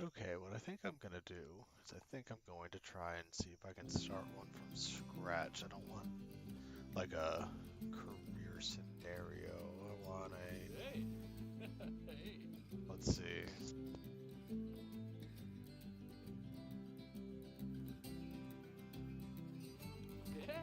Okay, what I think I'm gonna do is I think I'm going to try and see if I can start one from scratch. I don't want like a career scenario. I want a, Hey, hey, let's see. yeah.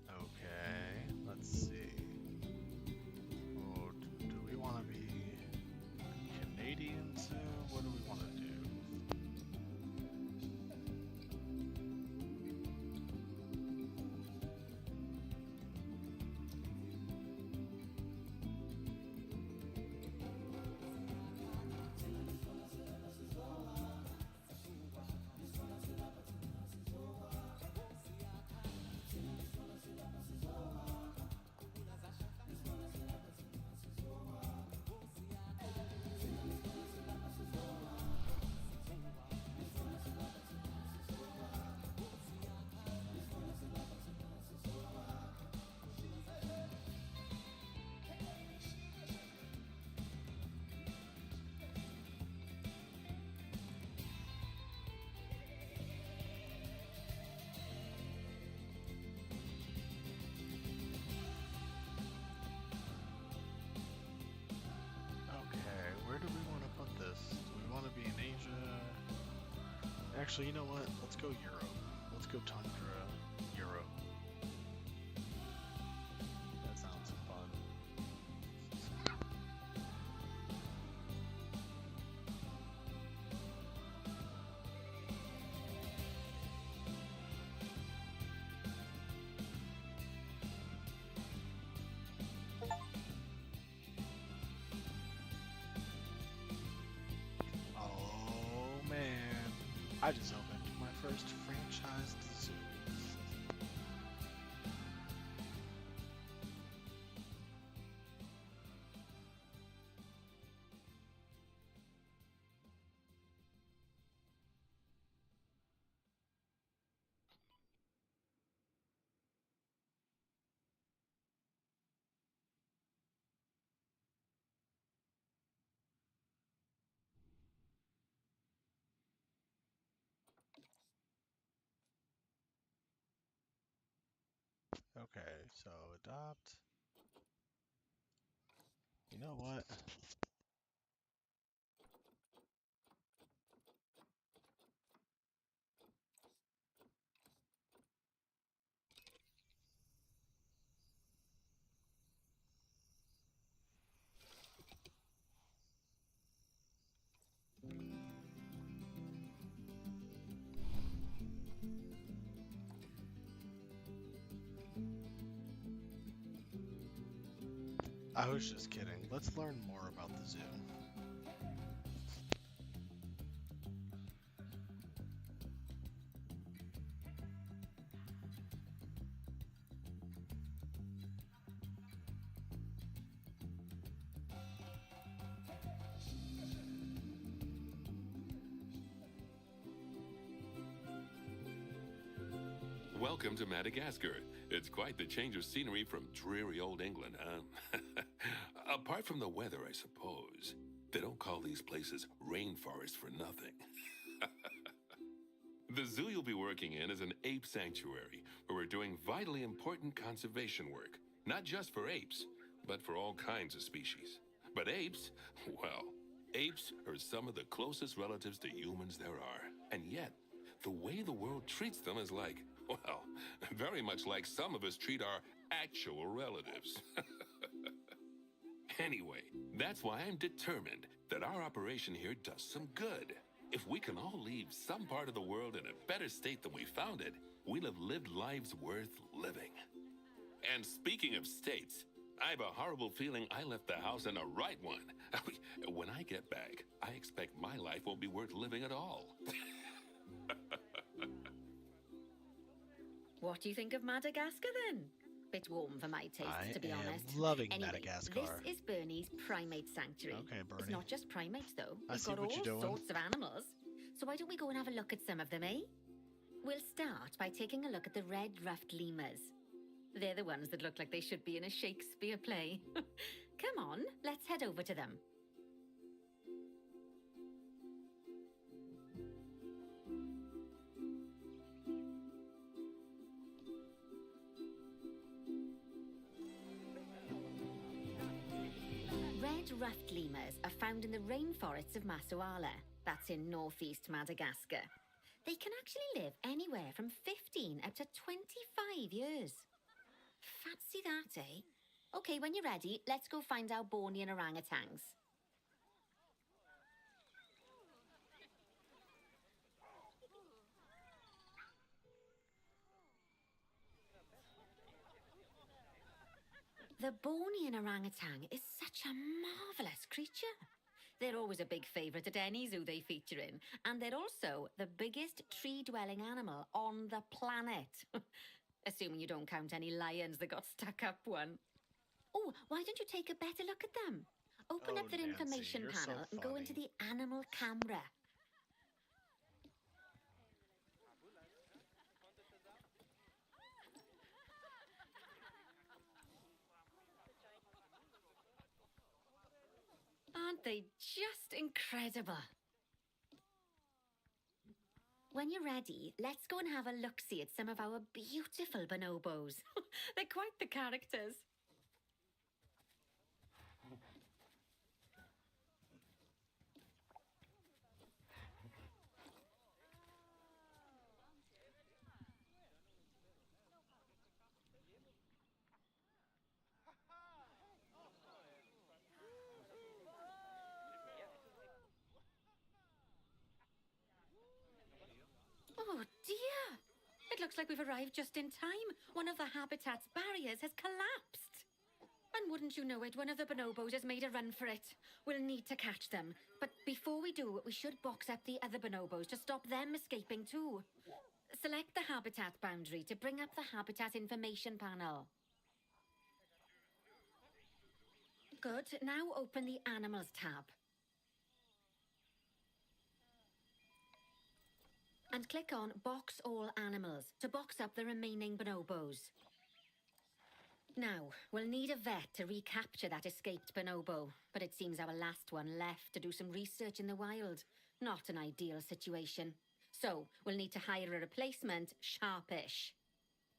Okay, let's see. Oh, do we want to be Canadian zoo? What do we want to do? Okay, where do we want to put this? Do we want to be in Asia? Actually, you know what? Let's go Europe. Let's go tundra Europe. That sounds fun. Oh man, I just opened my first franchised zoo. Okay, so adopt. You know what? I was just kidding. Let's learn more about the zoo. Welcome to Madagascar. It's quite the change of scenery from dreary old England, huh? Apart from the weather, I suppose. They don't call these places rainforests for nothing. The zoo you'll be working in is an ape sanctuary where we're doing vitally important conservation work, not just for apes, but for all kinds of species. But apes, well, apes are some of the closest relatives to humans there are. And yet, the way the world treats them is like, well, very much like some of us treat our actual relatives. Anyway, that's why I'm determined that our operation here does some good. If we can all leave some part of the world in a better state than we found it, we'll have lived lives worth living. And speaking of states, I have a horrible feeling I left the house in a right one. When I get back, I expect my life won't be worth living at all. What do you think of Madagascar then? Bit warm for my taste, to be honest. I am loving Anyway, Madagascar. this is Bernie's primate sanctuary. Okay, Bernie. It's not just primates, though. I We've see got what all you're doing. sorts of animals. So why don't we go and have a look at some of them, eh? We'll start by taking a look at the red-ruffed lemurs. They're the ones that look like they should be in a Shakespeare play. Come on, let's head over to them. Red-ruffed lemurs are found in the rainforests of Masoala. That's in northeast Madagascar. They can actually live anywhere from 15 up to 25 years. Fancy that, eh? Okay, when you're ready, let's go find our Bornean orangutans. The Bornean orangutan is such a marvellous creature. They're always a big favourite at any zoo they feature in, and they're also the biggest tree-dwelling animal on the planet. Assuming you don't count any lions that got stuck up one. Oh, why don't you take a better look at them? Open up their Nancy, information you're so panel and go into funny. the animal camera. Aren't they just incredible? When you're ready, let's go and have a look-see at some of our beautiful bonobos. They're quite the characters. Oh dear! It looks like we've arrived just in time. One of the habitat's barriers has collapsed. And wouldn't you know it, one of the bonobos has made a run for it. We'll need to catch them. But before we do, we should box up the other bonobos to stop them escaping too. Select the habitat boundary to bring up the habitat information panel. Good. Now open the animals tab. And click on Box All Animals to box up the remaining bonobos. Now, we'll need a vet to recapture that escaped bonobo, but it seems our last one left to do some research in the wild. Not an ideal situation. So, we'll need to hire a replacement, sharpish.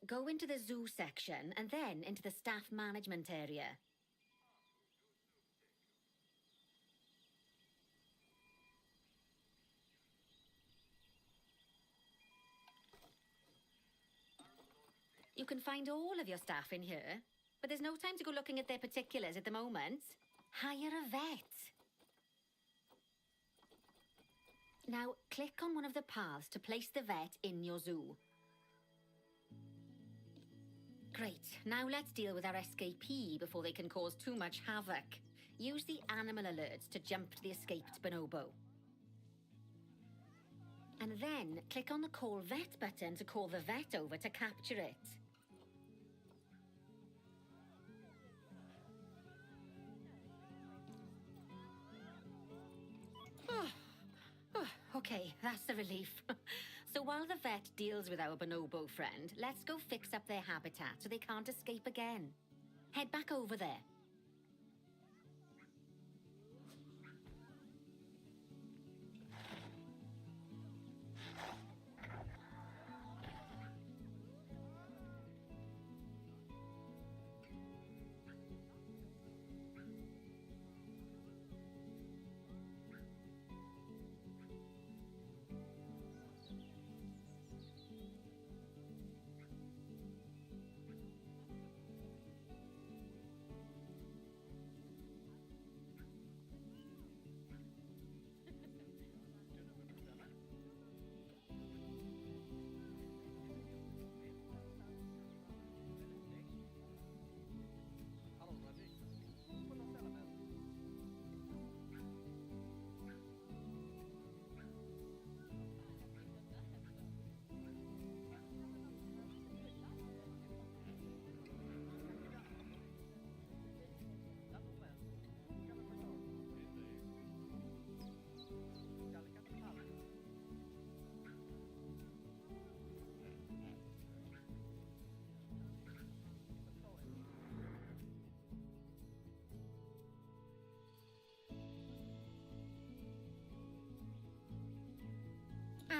Go into the zoo section and then into the staff management area. You can find all of your staff in here, but there's no time to go looking at their particulars at the moment. Hire a vet. Now, click on one of the paths to place the vet in your zoo. Great. Now let's deal with our escapee before they can cause too much havoc. Use the animal alerts to jump to the escaped bonobo. And then click on the Call Vet button to call the vet over to capture it. Okay, that's a relief. So while the vet deals with our bonobo friend, let's go fix up their habitat so they can't escape again. Head back over there.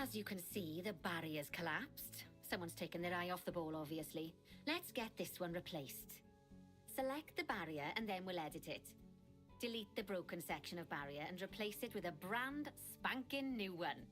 As you can see, the barrier's collapsed. Someone's taken their eye off the ball, obviously. Let's get this one replaced. Select the barrier and then we'll edit it. Delete the broken section of barrier and replace it with a brand spanking new one.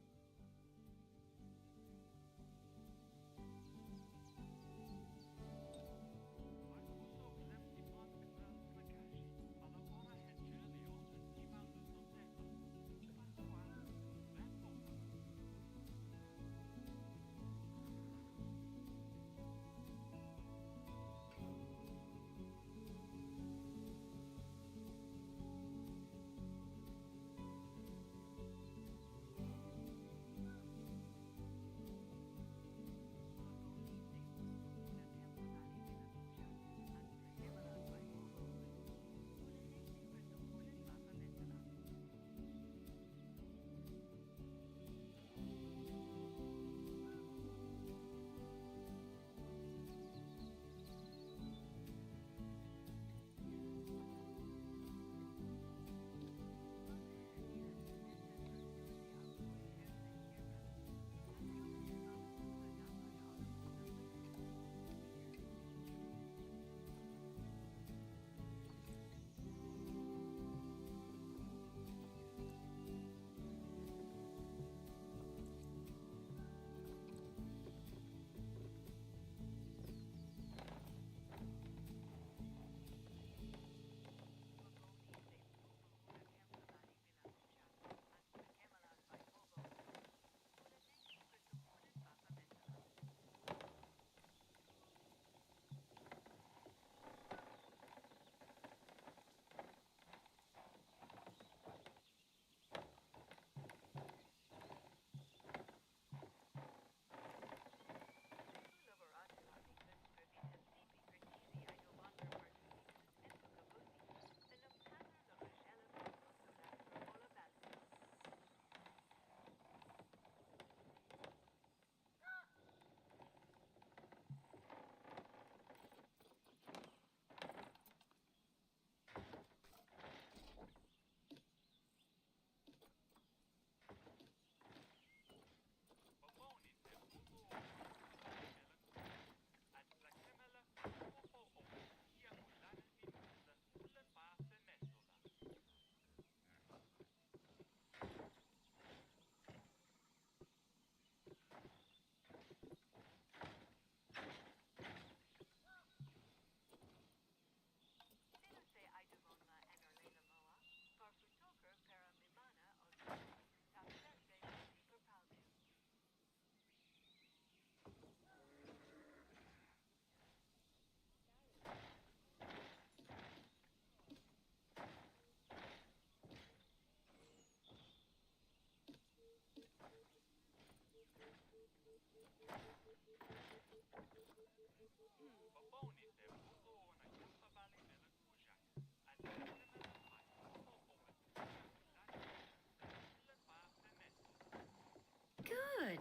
Good.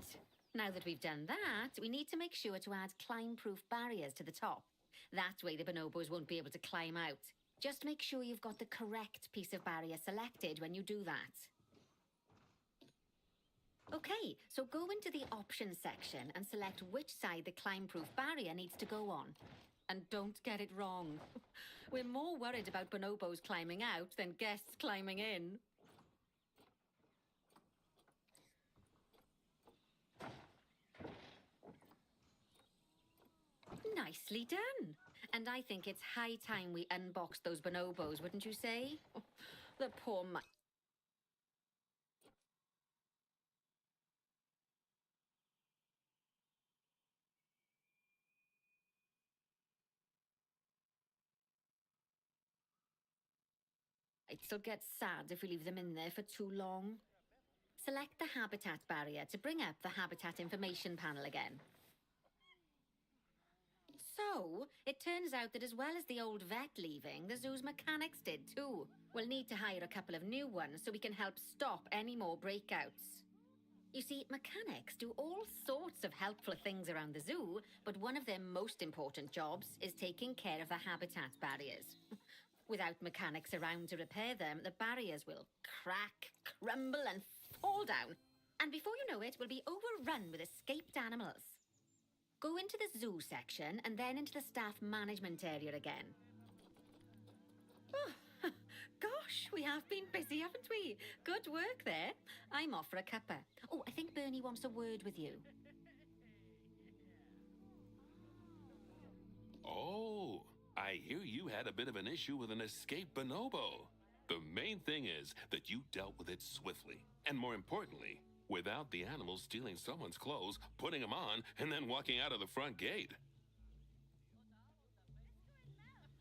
Now that we've done that, we need to make sure to add climb-proof barriers to the top. That way the bonobos won't be able to climb out. Just make sure you've got the correct piece of barrier selected when you do that. Okay, so go into the options section and select which side the climb-proof barrier needs to go on. And don't get it wrong. We're more worried about bonobos climbing out than guests climbing in. Nicely done. And I think it's high time we unboxed those bonobos, wouldn't you say? The poor It still gets sad if we leave them in there for too long. Select the habitat barrier to bring up the habitat information panel again. So, it turns out that as well as the old vet leaving, the zoo's mechanics did too. We'll need to hire a couple of new ones so we can help stop any more breakouts. You see, mechanics do all sorts of helpful things around the zoo, but one of their most important jobs is taking care of the habitat barriers. Without mechanics around to repair them, the barriers will crack, crumble and fall down. And before you know it, we'll be overrun with escaped animals. Go into the zoo section and then into the staff management area again. Oh, gosh, we have been busy, haven't we? Good work there. I'm off for a cuppa. Oh, I think Bernie wants a word with you. Oh, I hear you had a bit of an issue with an escaped bonobo. The main thing is that you dealt with it swiftly, and more importantly, without the animal stealing someone's clothes, putting them on, and then walking out of the front gate.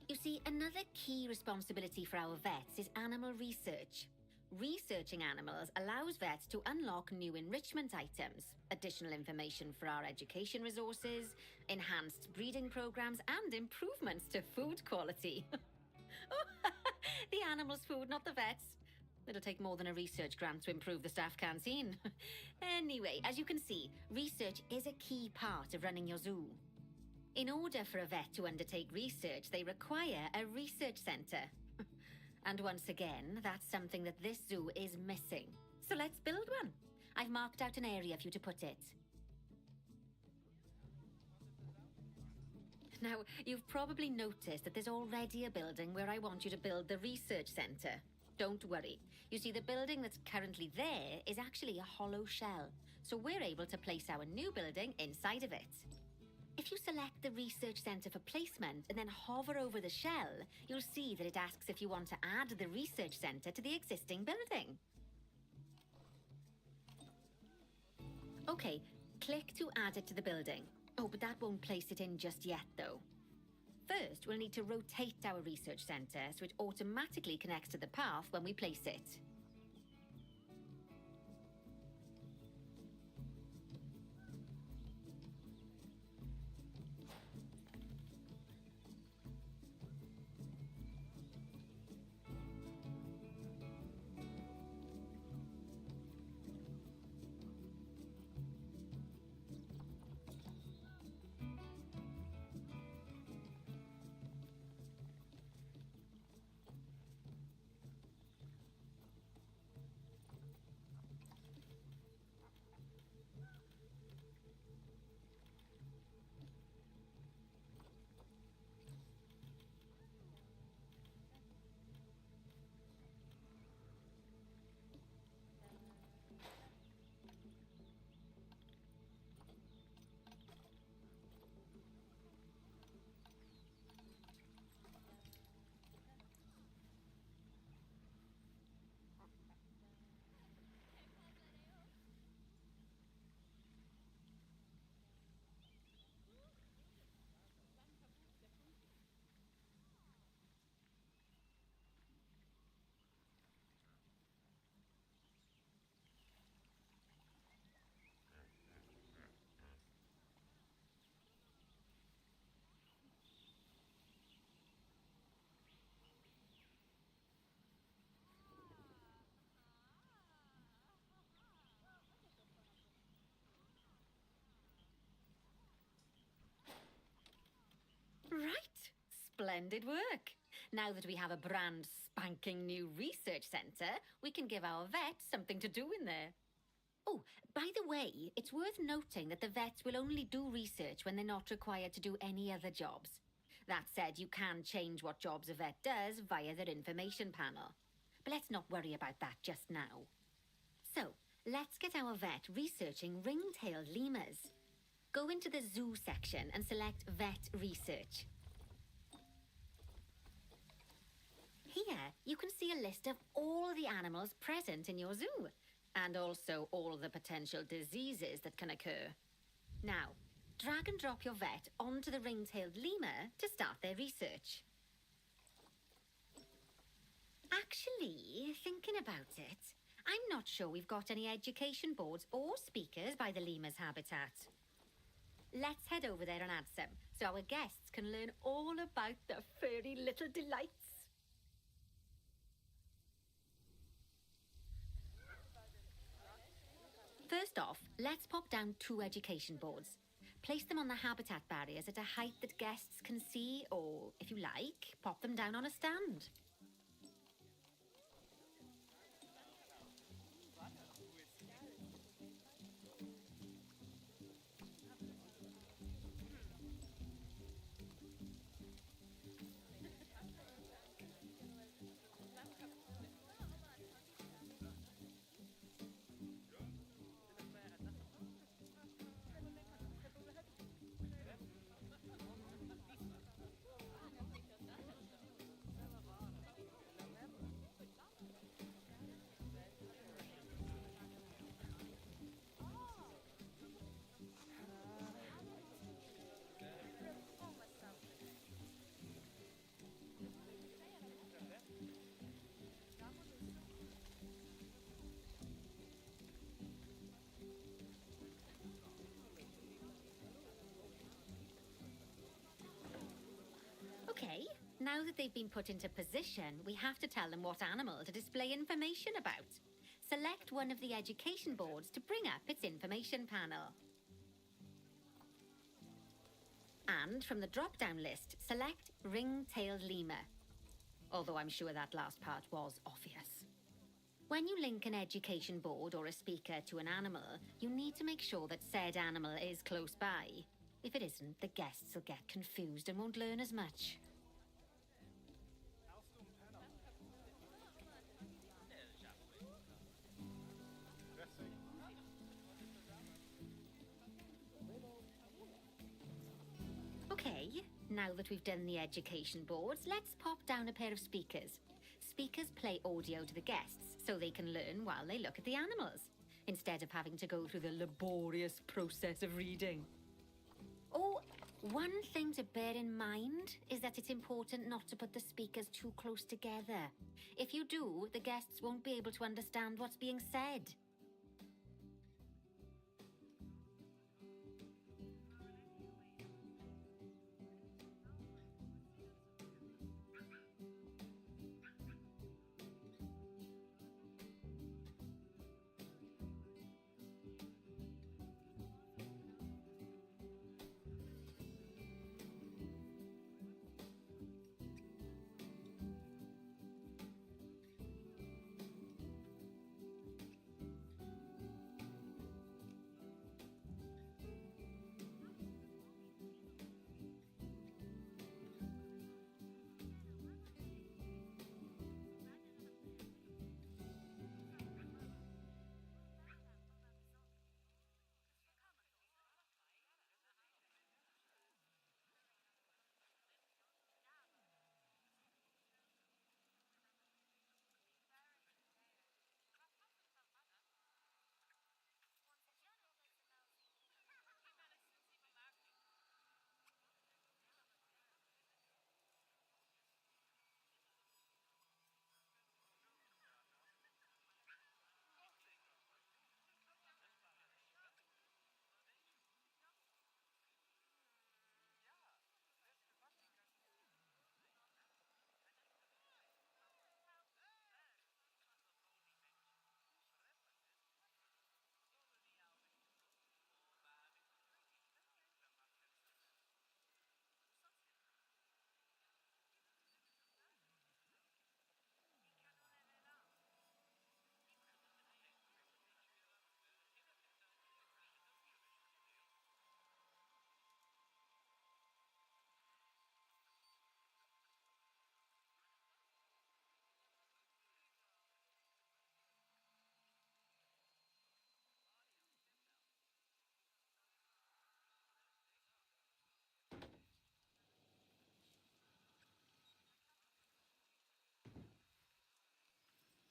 You see, another key responsibility for our vets is animal research. Researching animals allows vets to unlock new enrichment items, additional information for our education resources, enhanced breeding programs, and improvements to food quality. Oh, the animal's food, not the vets. It'll take more than a research grant to improve the staff canteen. Anyway, as you can see, research is a key part of running your zoo. In order for a vet to undertake research, they require a research centre. And once again, that's something that this zoo is missing. So let's build one. I've marked out an area for you to put it. Now, you've probably noticed that there's already a building where I want you to build the research centre. Don't worry. You see, the building that's currently there is actually a hollow shell, so we're able to place our new building inside of it. If you select the research centre for placement and then hover over the shell, you'll see that it asks if you want to add the research centre to the existing building. Okay, click to add it to the building. Oh, but that won't place it in just yet, though. First, we'll need to rotate our research centre so it automatically connects to the path when we place it. Right. Splendid work. Now that we have a brand spanking new research centre, we can give our vets something to do in there. Oh, by the way, it's worth noting that the vets will only do research when they're not required to do any other jobs. That said, you can change what jobs a vet does via their information panel. But let's not worry about that just now. So, let's get our vet researching ring-tailed lemurs. Go into the zoo section and select Vet Research. Here, you can see a list of all the animals present in your zoo, and also all the potential diseases that can occur. Now, drag and drop your vet onto the ring-tailed lemur to start their research. Actually, thinking about it, I'm not sure we've got any education boards or speakers by the lemur's habitat. Let's head over there and add some, so our guests can learn all about the furry little delights. First off, let's pop down 2 education boards. Place them on the habitat barriers at a height that guests can see, or, if you like, pop them down on a stand. Now that they've been put into position, we have to tell them what animal to display information about. Select one of the education boards to bring up its information panel. And from the drop-down list, select ring-tailed lemur. Although I'm sure that last part was obvious. When you link an education board or a speaker to an animal, you need to make sure that said animal is close by. If it isn't, the guests will get confused and won't learn as much. Okay, now that we've done the education boards, let's pop down a pair of speakers. Speakers play audio to the guests so they can learn while they look at the animals, instead of having to go through the laborious process of reading. Oh, one thing to bear in mind is that it's important not to put the speakers too close together. If you do, the guests won't be able to understand what's being said.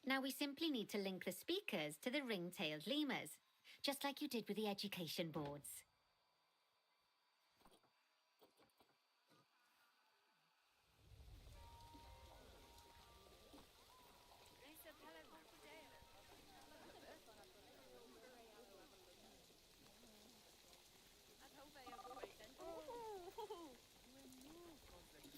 Now we simply need to link the speakers to the ring-tailed lemurs, just like you did with the education boards.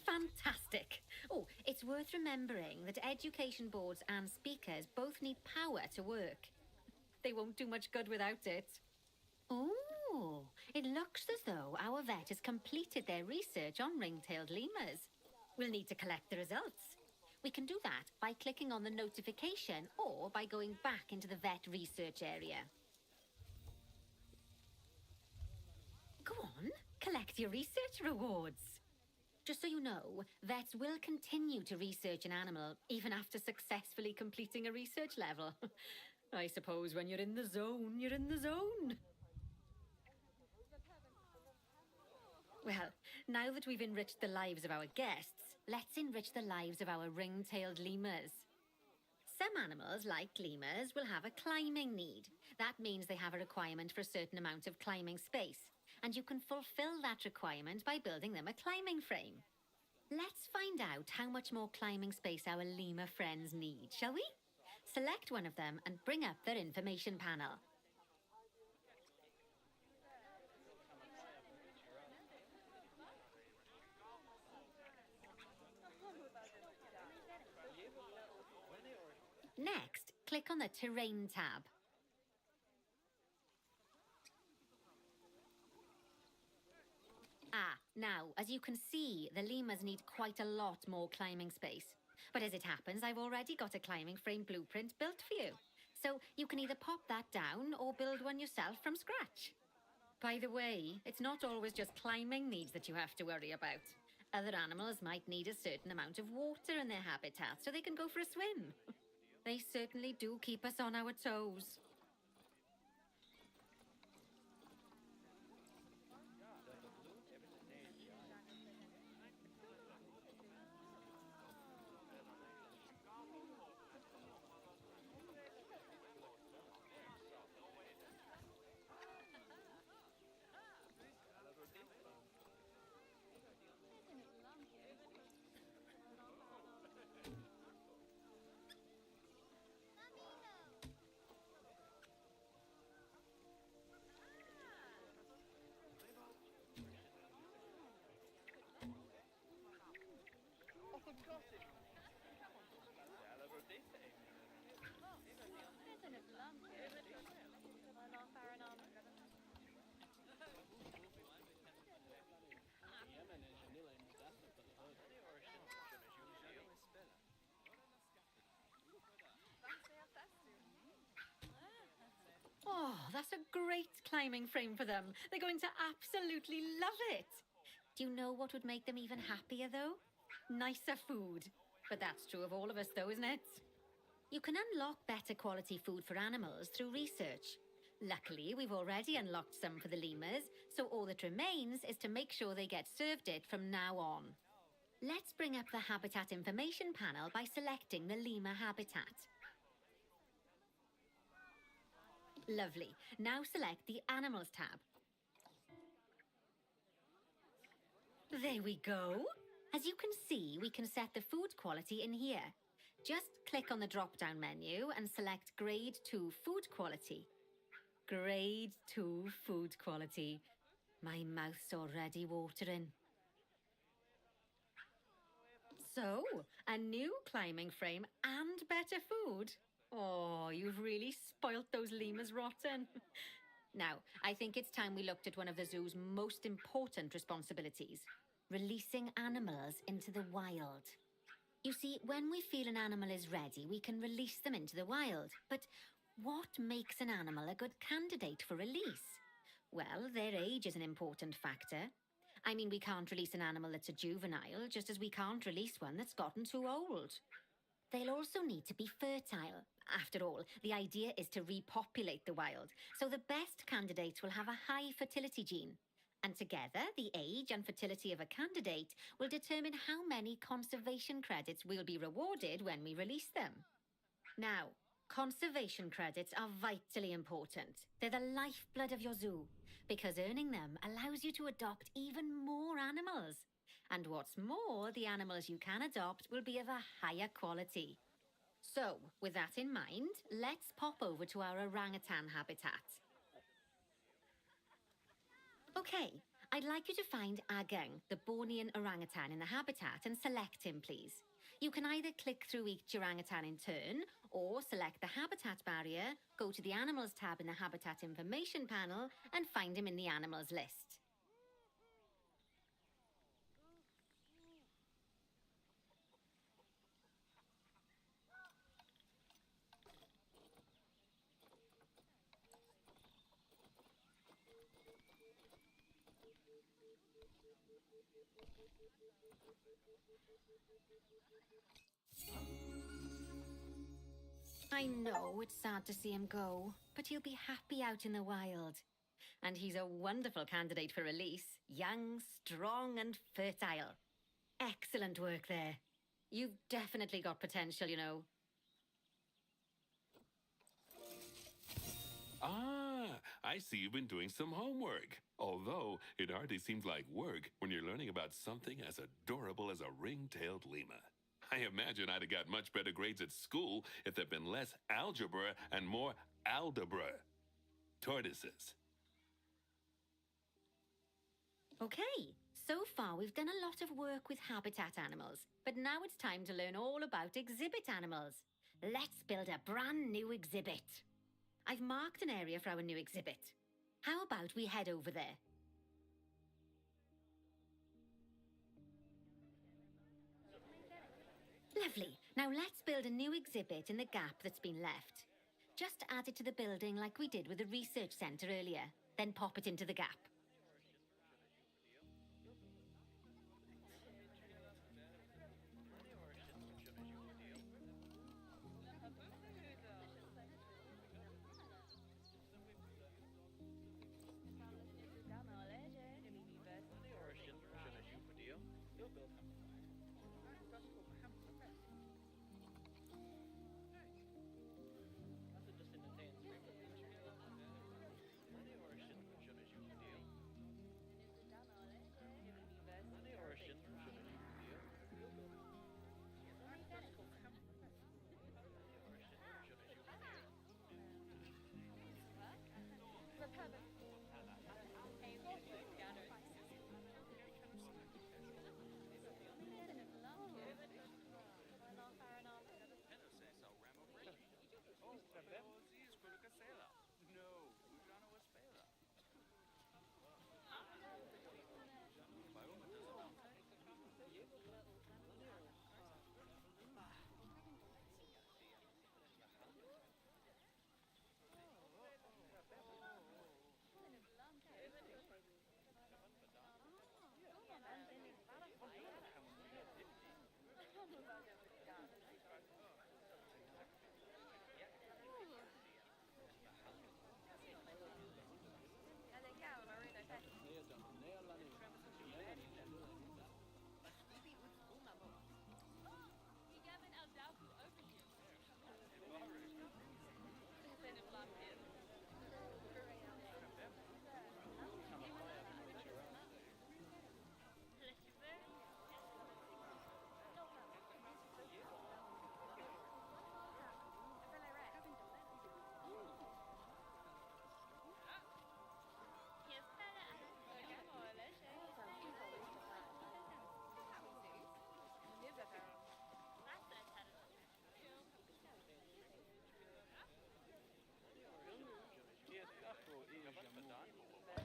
Fantastic! Oh, it's worth remembering that education boards and speakers both need power to work. They won't do much good without it. Oh, it looks as though our vet has completed their research on ring-tailed lemurs. We'll need to collect the results. We can do that by clicking on the notification or by going back into the vet research area. Go on, collect your research rewards. Just so you know, vets will continue to research an animal even after successfully completing a research level. I suppose when you're in the zone, you're in the zone. Well, now that we've enriched the lives of our guests, let's enrich the lives of our ring-tailed lemurs. Some animals, like lemurs, will have a climbing need. That means they have a requirement for a certain amount of climbing space, and you can fulfill that requirement by building them a climbing frame. Let's find out how much more climbing space our lemur friends need, shall we? Select one of them and bring up their information panel. Next, click on the Terrain tab. Now, as you can see, the lemurs need quite a lot more climbing space. But as it happens, I've already got a climbing frame blueprint built for you. So you can either pop that down or build one yourself from scratch. By the way, it's not always just climbing needs that you have to worry about. Other animals might need a certain amount of water in their habitat so they can go for a swim. They certainly do keep us on our toes. Oh, that's a great climbing frame for them. They're going to absolutely love it. Do you know what would make them even happier, though? Nicer food. But that's true of all of us, though, isn't it? You can unlock better quality food for animals through research. Luckily, we've already unlocked some for the lemurs, so all that remains is to make sure they get served it from now on. Let's bring up the Habitat Information panel by selecting the lemur habitat. Lovely. Now select the Animals tab. There we go. As you can see, we can set the food quality in here. Just click on the drop-down menu and select Grade 2 Food Quality. Grade 2 Food Quality. My mouth's already watering. So, a new climbing frame and better food. Oh, you've really spoilt those lemurs rotten. Now, I think it's time we looked at one of the zoo's most important responsibilities, releasing animals into the wild. You see, when we feel an animal is ready, we can release them into the wild. But what makes an animal a good candidate for release? Well, their age is an important factor. I mean, we can't release an animal that's a juvenile, just as we can't release one that's gotten too old. They'll also need to be fertile. After all, the idea is to repopulate the wild, so the best candidates will have a high fertility gene. And together, the age and fertility of a candidate will determine how many conservation credits will be rewarded when we release them. Now, conservation credits are vitally important. They're the lifeblood of your zoo, because earning them allows you to adopt even more animals. And what's more, the animals you can adopt will be of a higher quality. So, with that in mind, let's pop over to our orangutan habitat. Okay, I'd like you to find Agung, the Bornean orangutan in the habitat, and select him, please. You can either click through each orangutan in turn, or select the habitat barrier, go to the Animals tab in the Habitat Information panel, and find him in the Animals list. I know it's sad to see him go, but he'll be happy out in the wild. And he's a wonderful candidate for release. Young, strong and fertile. Excellent work there. You've definitely got potential, you know. Ah, I see you've been doing some homework. Although it hardly seems like work when you're learning about something as adorable as a ring-tailed lemur. I imagine I'd have got much better grades at school if there'd been less algebra and more aldebra. Tortoises. Okay, so far we've done a lot of work with habitat animals, but now it's time to learn all about exhibit animals. let's build a brand new exhibit. I've marked an area for our new exhibit. How about we head over there? Lovely. Now let's build a new exhibit in the gap that's been left. Just add it to the building like we did with the research centre earlier, then pop it into the gap.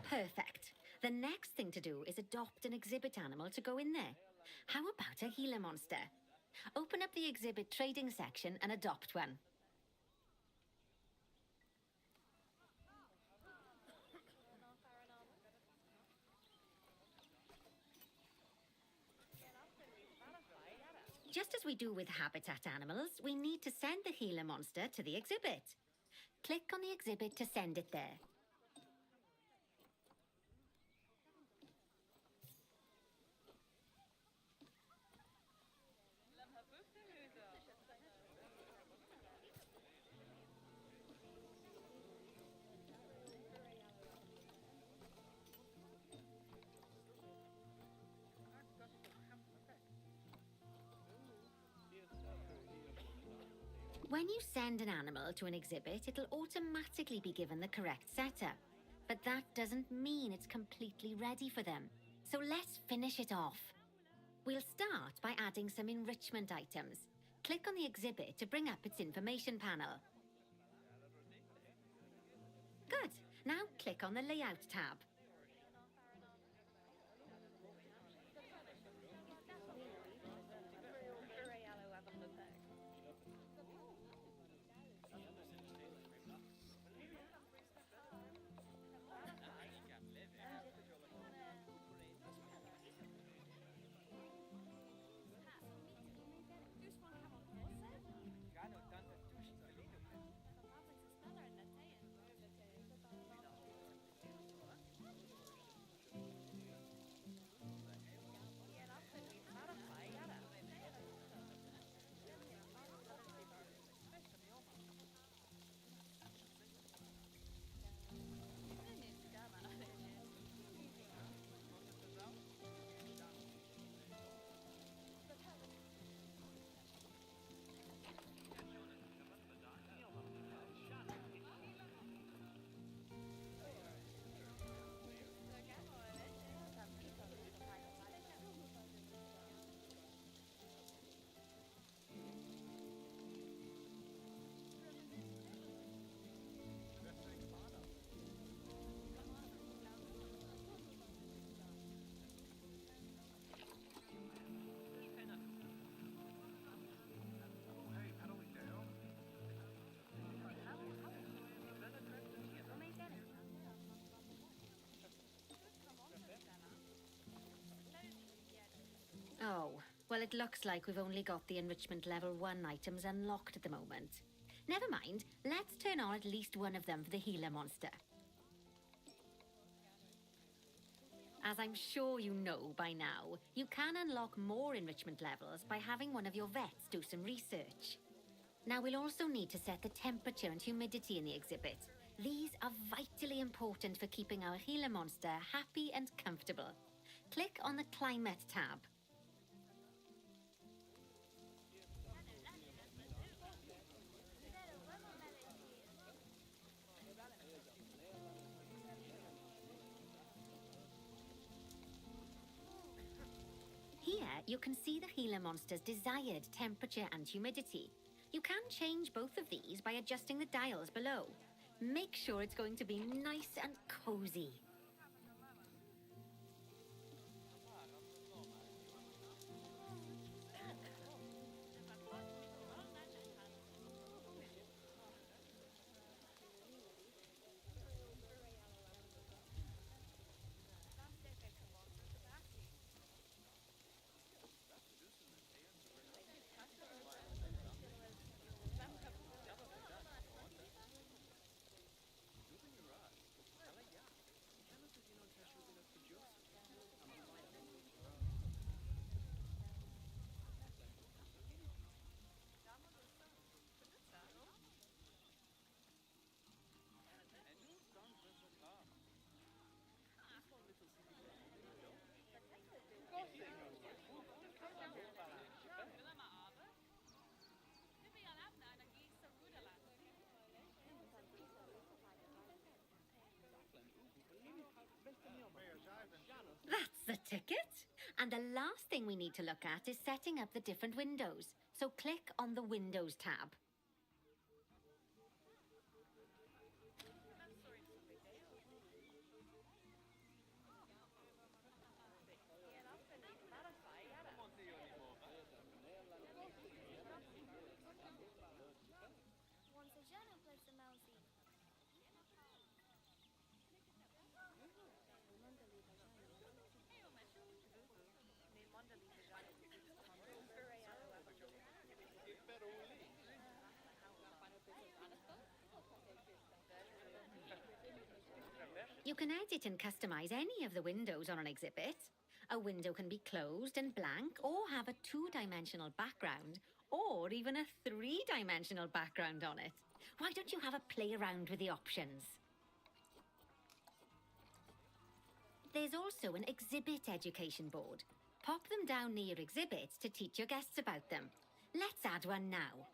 Perfect. The next thing to do is adopt an exhibit animal to go in there. How about a Gila monster? Open up the exhibit trading section and adopt one. Just as we do with habitat animals, we need to send the Gila monster to the exhibit. Click on the exhibit to send it there. When you send an animal to an exhibit, it'll automatically be given the correct setup. But that doesn't mean it's completely ready for them. So let's finish it off. We'll start by adding some enrichment items. Click on the exhibit to bring up its information panel. Good. Now click on the Layout tab. it looks like we've only got the enrichment level 1 items unlocked at the moment. Never mind, let's turn on at least one of them for the healer monster. As I'm sure you know by now, you can unlock more enrichment levels by having one of your vets do some research. Now we'll also need to set the temperature and humidity in the exhibit. These are vitally important for keeping our healer monster happy and comfortable. Click on the Climate tab. Here, you can see the healer monster's desired temperature and humidity. You can change both of these by adjusting the dials below. Make sure it's going to be nice and cozy. That's the ticket. And the last thing we need to look at is setting up the different windows. So click on the Windows tab. You can edit and customize any of the windows on an exhibit. A window can be closed and blank, or have a 2-dimensional background, or even a 3-dimensional background on it. Why don't you have a play around with the options? There's also an exhibit education board. Pop them down near your exhibits to teach your guests about them. Let's add one now.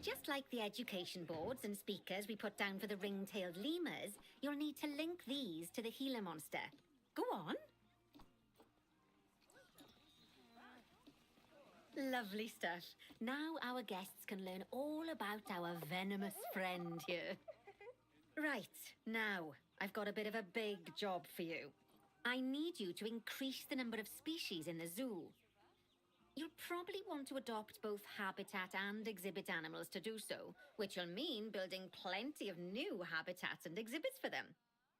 Just like the education boards and speakers we put down for the ring-tailed lemurs, you'll need to link these to the healer monster. Go on. Lovely stuff. Now our guests can learn all about our venomous friend here. Right, now, I've got a bit of a big job for you. I need you to increase the number of species in the zoo. You'll probably want to adopt both habitat and exhibit animals to do so, which will mean building plenty of new habitats and exhibits for them.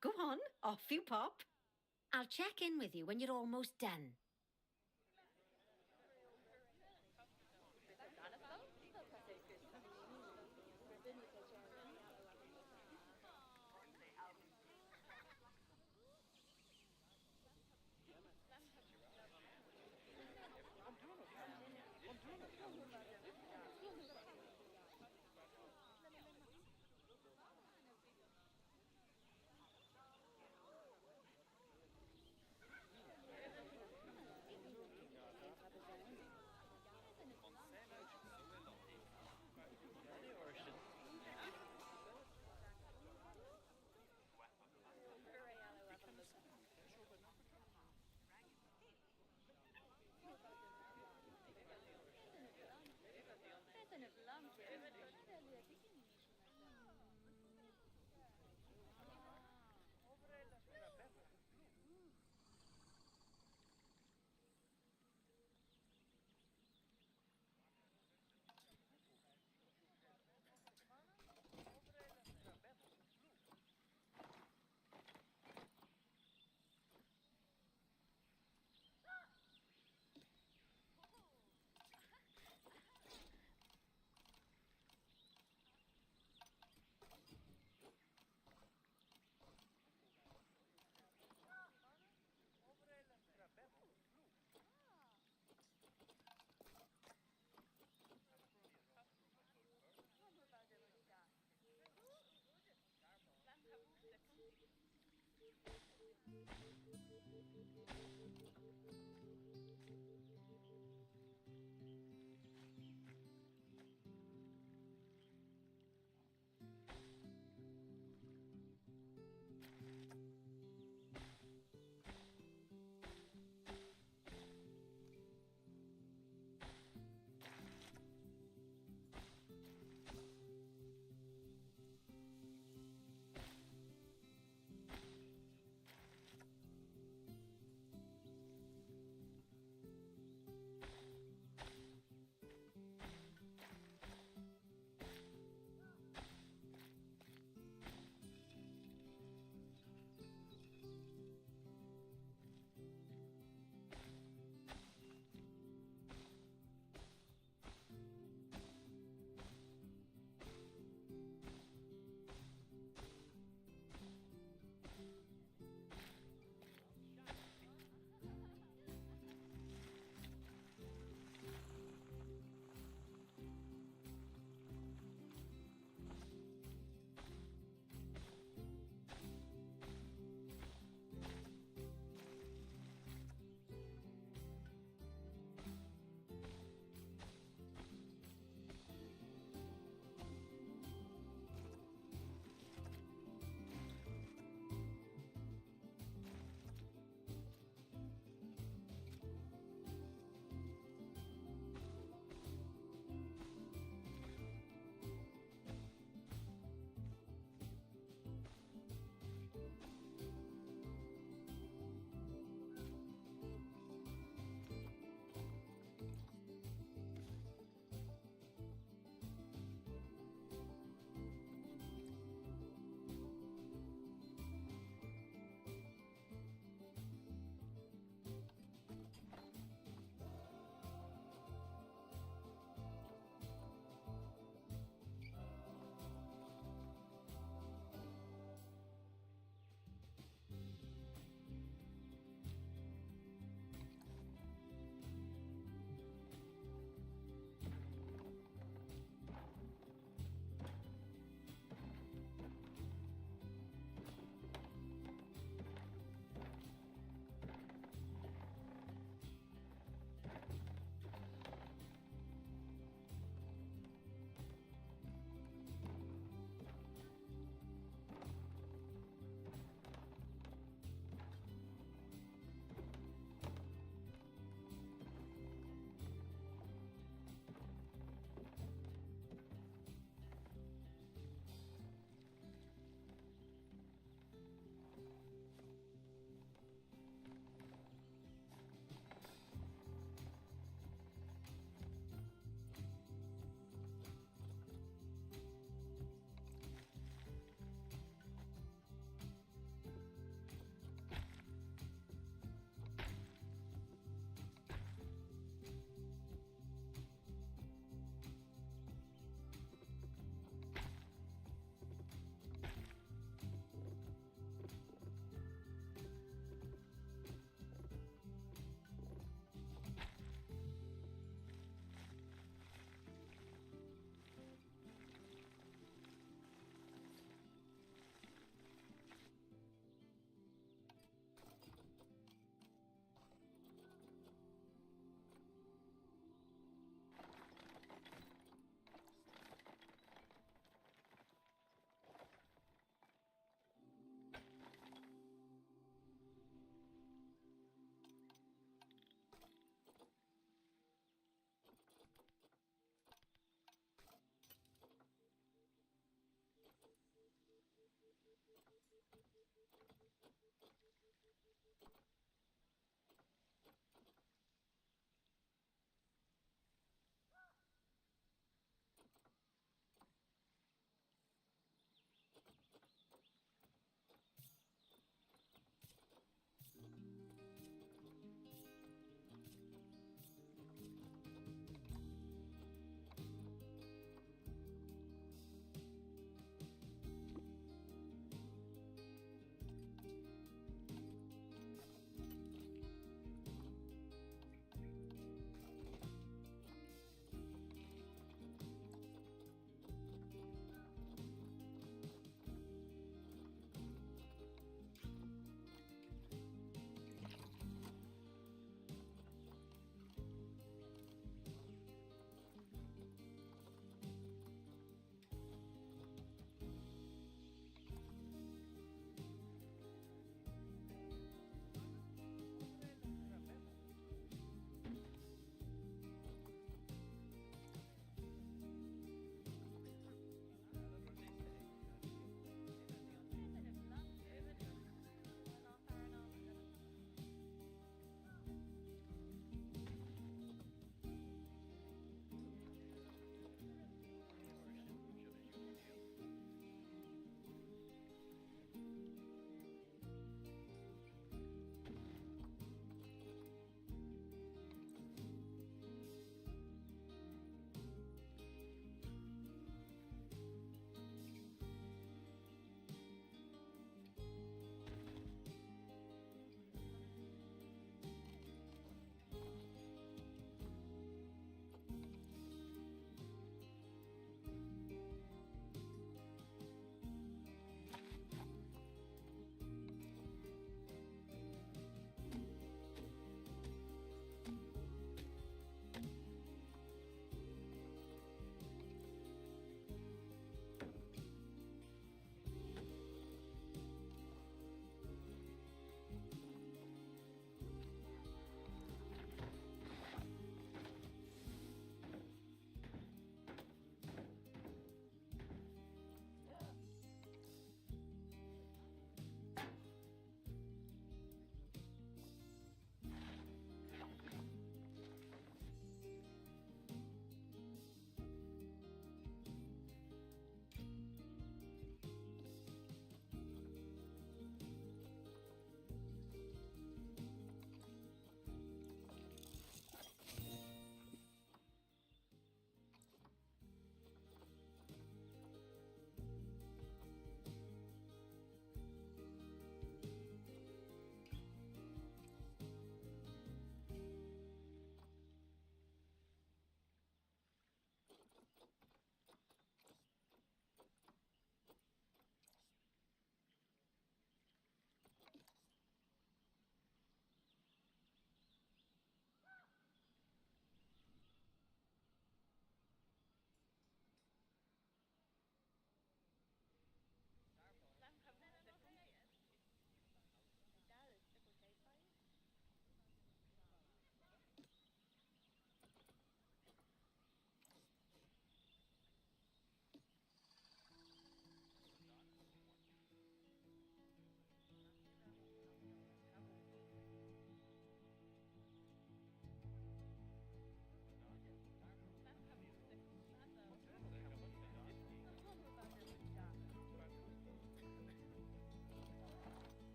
Go on, off you pop. I'll check in with you when you're almost done.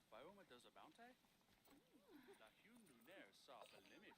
Bioma does a bounty? La hune lunaire saw the limit.